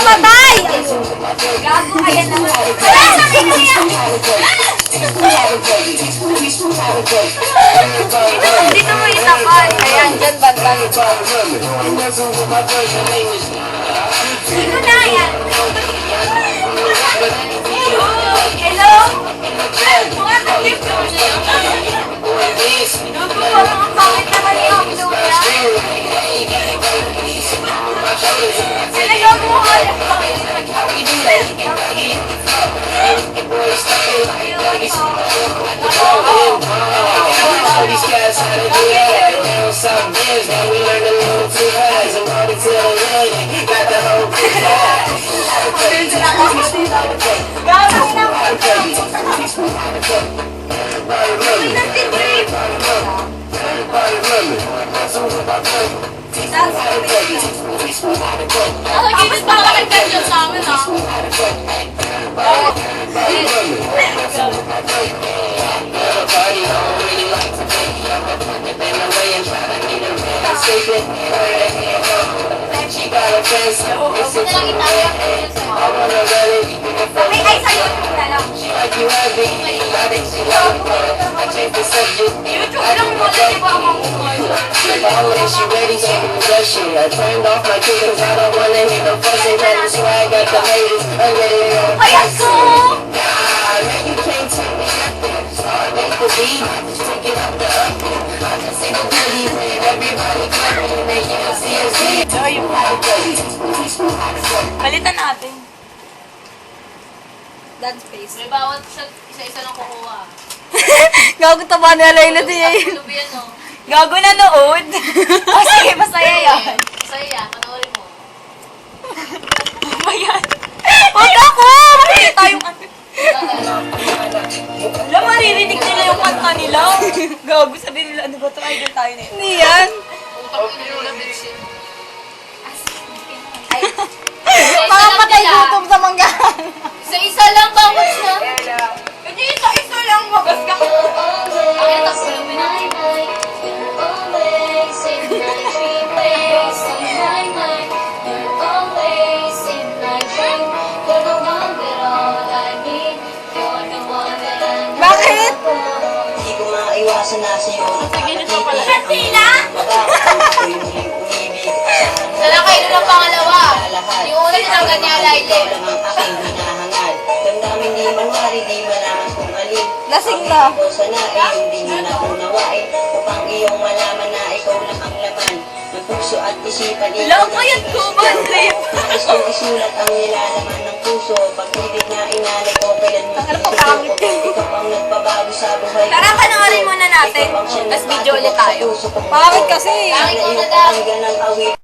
mamatay! Gago ka yan naman. Wala sa kanya! Dito mo itapan. Ayan, dyan banda. Dito na yan. Hello? Mga ka-gift mo siya. Gago, parang bakit naman yung upload niya? Talaga mo ka. These guys had to do that. Some days now we learned a little too fast. I'm already to the hood. Got the whole thing back. Ginis pa ka nag-ganyan sa amin, ha? Ay, sa'yo na lang. YouTube lang mo na di ba ang She ready to rush it. I turned off my kick 'cause I don't wanna hear no fussing. That's why I got the haters under there. Ayan ko! You can't tell me nothing. Make the beat, take it up the up. I just see the booty with everybody clapping. They can't see us here. Palitan natin. Dance face. May bawat isa-isa lang kukuha. Gago taba na Layla di eh. Lubian, no? Gago na nood. Oh, sige, masaya yan. Masaya yan, panoorin mo. Ba yan? Huwag ako! Makikita yung ano. Alam, maririnig nila yung kanta nila. Gago, sabi nila, ano ba ito? Idol tayo na yun. Hindi yan. Utang inula, bitch. Mga patay gutom sa manggahan. Isa-isa lang, bawat siya. Hindi, isa-isa lang. Magas ka. Ay, tapos lubian natin. Bakit? Hindi ko maiwasan na sa'yo. Sige, nito pala. Katina? Dala kayo ng pangalawa. Yung una tinanggal niya, Laile. Damdamin di manwari, di malaman kung alin. Lasing na. O sana ay hindi nyo na unawain. Upang iyong malaman na ikaw lang ang laman ng puso at isipan. Lang kayat ko ba, Trip? Nais kong isulat ang nilalaman ng puso. Pag-ibig na inalay ko, kailan mo Ang pagkakangit ka. ikaw ang nagbabago sa buhay. Tara, panoorin muna natin. Tapos video ulit tayo. Pangit kasi. Pangit ko na daw. Ang ganang awit.